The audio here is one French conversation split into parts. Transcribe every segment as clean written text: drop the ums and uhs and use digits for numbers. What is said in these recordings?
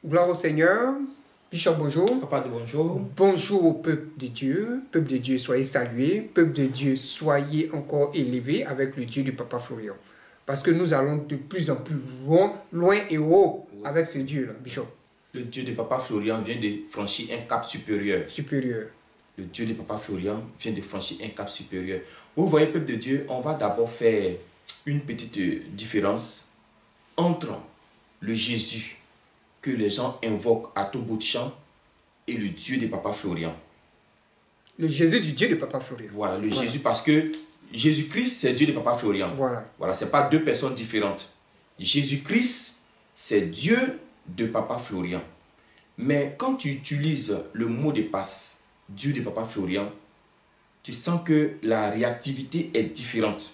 Gloire au Seigneur. Bishop, bonjour. Papa de bonjour. Bonjour au peuple de Dieu. Peuple de Dieu, soyez salués. Peuple de Dieu, soyez encore élevés avec le Dieu du Papa Florian. Parce que nous allons de plus en plus loin et haut avec ce Dieu-là, Bishop. Le Dieu de Papa Florian vient de franchir un cap supérieur. Le Dieu de Papa Florian vient de franchir un cap supérieur. Vous voyez, peuple de Dieu, on va d'abord faire une petite différence entre le Jésus que les gens invoquent à tout bout de champ et le Dieu de Papa Florian. Le Jésus du Dieu de Papa Florian. Voilà, le Jésus, parce que Jésus-Christ, c'est Dieu de Papa Florian. Voilà, ce n'est pas deux personnes différentes. Jésus-Christ, c'est Dieu de Papa Florian. Mais quand tu utilises le mot de passe, Dieu de Papa Florian, tu sens que la réactivité est différente.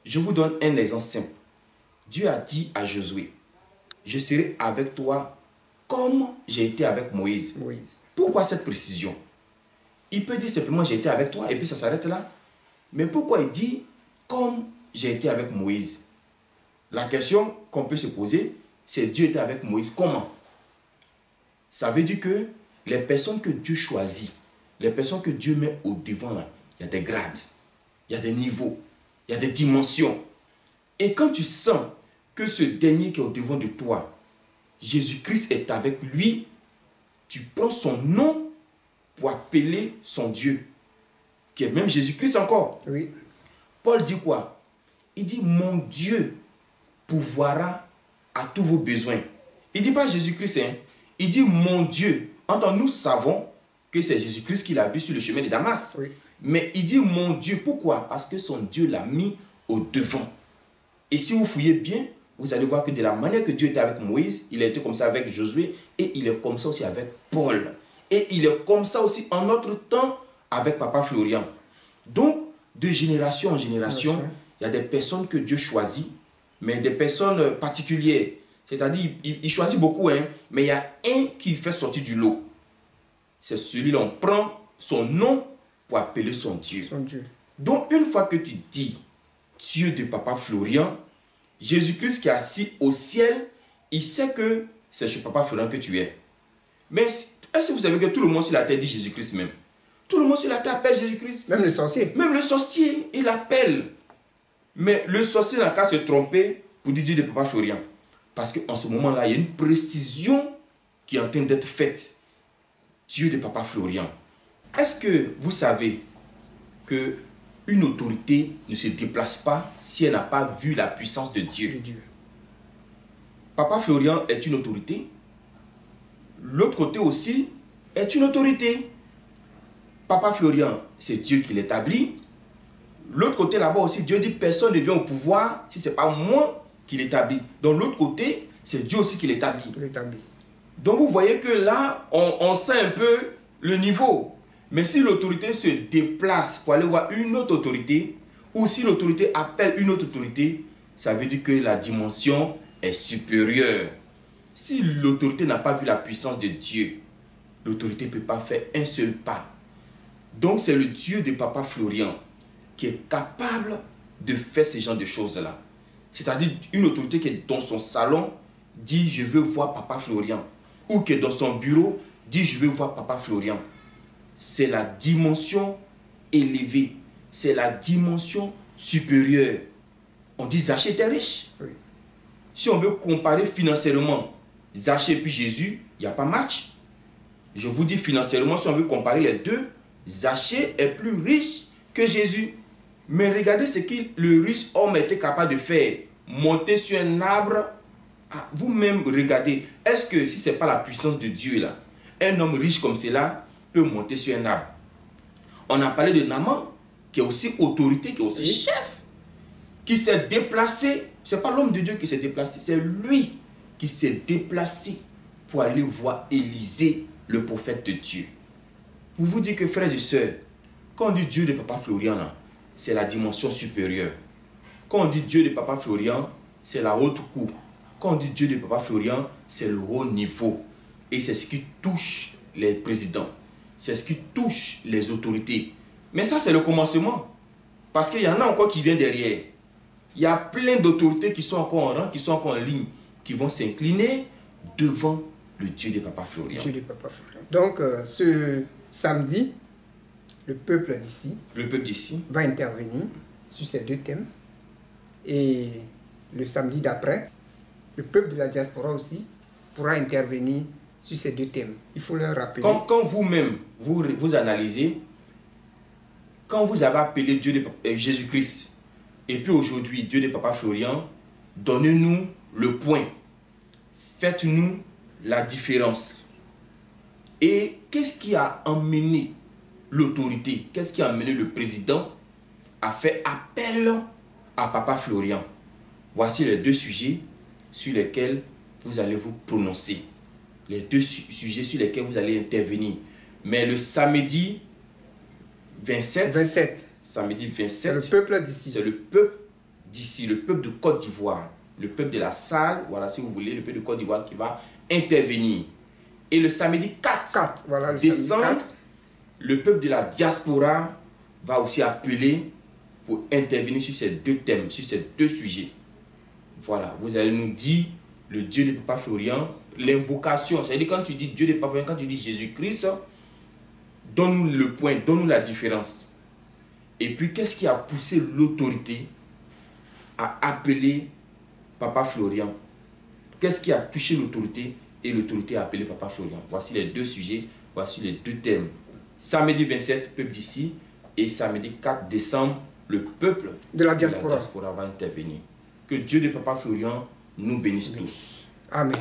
Je vous donne un exemple simple. Dieu a dit à Josué, je serai avec toi comme j'ai été avec Moïse. Pourquoi cette précision? Il peut dire simplement j'ai été avec toi et puis ça s'arrête là. Mais pourquoi il dit comme j'ai été avec Moïse? La question qu'on peut se poser, c'est Dieu était avec Moïse comment? Ça veut dire que les personnes que Dieu choisit, les personnes que Dieu met au devant là, il y a des grades, il y a des niveaux, il y a des dimensions. Et quand tu sens que ce dernier qui est au devant de toi, Jésus-Christ est avec lui, tu prends son nom pour appeler son Dieu, qui est même Jésus-Christ encore. Oui. Paul dit quoi? Il dit, mon Dieu pourvoira à tous vos besoins. Il ne dit pas Jésus-Christ, hein? Il dit, mon Dieu. Entends, nous savons que c'est Jésus-Christ qui l'a vu sur le chemin de Damas. Oui. Mais il dit, mon Dieu. Pourquoi? Parce que son Dieu l'a mis au devant. Et si vous fouillez bien, vous allez voir que de la manière que Dieu était avec Moïse, il a été comme ça avec Josué, et il est comme ça aussi avec Paul. Et il est comme ça aussi en notre temps avec Papa Florian. Donc, de génération en génération, il y a des personnes que Dieu choisit, mais des personnes particulières. C'est-à-dire, il choisit beaucoup, hein, mais il y a un qui fait sortir du lot. C'est celui-là, on prend son nom pour appeler son Dieu. Donc, une fois que tu dis Dieu de Papa Florian, Jésus-Christ qui est assis au ciel, il sait que c'est chez Papa Florian que tu es. Mais est-ce que vous savez que tout le monde sur la terre dit Jésus-Christ même? Tout le monde sur la terre appelle Jésus-Christ. Même le sorcier. Même le sorcier, il appelle. Mais le sorcier n'a qu'à se tromper pour dire Dieu de Papa Florian. Parce qu'en ce moment-là, il y a une précision qui est en train d'être faite. Dieu de Papa Florian. Est-ce que vous savez que une autorité ne se déplace pas si elle n'a pas vu la puissance de Dieu? Papa Florian est une autorité. L'autre côté aussi est une autorité. Papa Florian, c'est Dieu qui l'établit. L'autre côté là-bas aussi, Dieu dit personne ne vient au pouvoir si ce n'est pas moi qui l'établit. Donc l'autre côté, c'est Dieu aussi qui l'établit. Donc vous voyez que là, on sait un peu le niveau. Mais si l'autorité se déplace pour aller voir une autre autorité, ou si l'autorité appelle une autre autorité, ça veut dire que la dimension est supérieure. Si l'autorité n'a pas vu la puissance de Dieu, l'autorité ne peut pas faire un seul pas. Donc c'est le Dieu de Papa Florian qui est capable de faire ce genre de choses-là. C'est-à-dire une autorité qui est dans son salon dit je veux voir Papa Florian. Ou qui est dans son bureau dit je veux voir Papa Florian. C'est la dimension élevée. C'est la dimension supérieure. On dit Zachée était riche. Oui. Si on veut comparer financièrement Zachée puis Jésus, il n'y a pas match. Je vous dis financièrement, si on veut comparer les deux, Zachée est plus riche que Jésus. Mais regardez ce que le riche homme était capable de faire. Monter sur un arbre. Ah, vous-même regardez. Est-ce que si ce n'est pas la puissance de Dieu là, un homme riche comme cela peut monter sur un arbre? On a parlé de Naaman, qui est aussi autorité, qui est aussi chef, qui s'est déplacé. Ce n'est pas l'homme de Dieu qui s'est déplacé, c'est lui qui s'est déplacé pour aller voir Élisée, le prophète de Dieu. Pour vous dire que, frères et sœurs, quand on dit Dieu de Papa Florian, c'est la dimension supérieure. Quand on dit Dieu de Papa Florian, c'est la haute cour. Quand on dit Dieu de Papa Florian, c'est le haut niveau. Et c'est ce qui touche les présidents. C'est ce qui touche les autorités. Mais ça, c'est le commencement. Parce qu'il y en a encore qui viennent derrière. Il y a plein d'autorités qui sont encore en rang, qui sont encore en ligne, qui vont s'incliner devant le Dieu de Papa Florian. Dieu de Papa Florian. Donc, ce samedi, le peuple d'ici va intervenir sur ces deux thèmes. Et le samedi d'après, le peuple de la diaspora aussi pourra intervenir sur ces deux thèmes. Il faut leur rappeler. Quand vous-même, vous analysez, quand vous avez appelé Dieu de Jésus-Christ, et puis aujourd'hui, Dieu de Papa Florian, donnez-nous le point. Faites-nous la différence. Et qu'est-ce qui a amené l'autorité, qu'est-ce qui a amené le président à faire appel à Papa Florian? Voici les deux sujets sur lesquels vous allez vous prononcer. Les deux sujets sur lesquels vous allez intervenir. Mais le samedi 27, samedi 27, c'est le peuple d'ici. C'est le peuple d'ici, le peuple de Côte d'Ivoire, le peuple de la salle, voilà si vous voulez, le peuple de Côte d'Ivoire qui va intervenir. Et le samedi 4 voilà, le décembre, samedi 4, le peuple de la diaspora va aussi appeler pour intervenir sur ces deux thèmes, sur ces deux sujets. Voilà, vous allez nous dire le Dieu de Papa Florian, l'invocation. C'est-à-dire quand tu dis Dieu de Papa Florian, quand tu dis Jésus-Christ, donne-nous le point, donne-nous la différence. Et puis, qu'est-ce qui a poussé l'autorité à appeler Papa Florian? Qu'est-ce qui a touché l'autorité et l'autorité a appelé Papa Florian? Voici les deux sujets, voici les deux thèmes. Samedi 27, peuple d'ici, et samedi 4 décembre, le peuple de la diaspora va intervenir. Que Dieu de Papa Florian nous bénisse tous. Amen.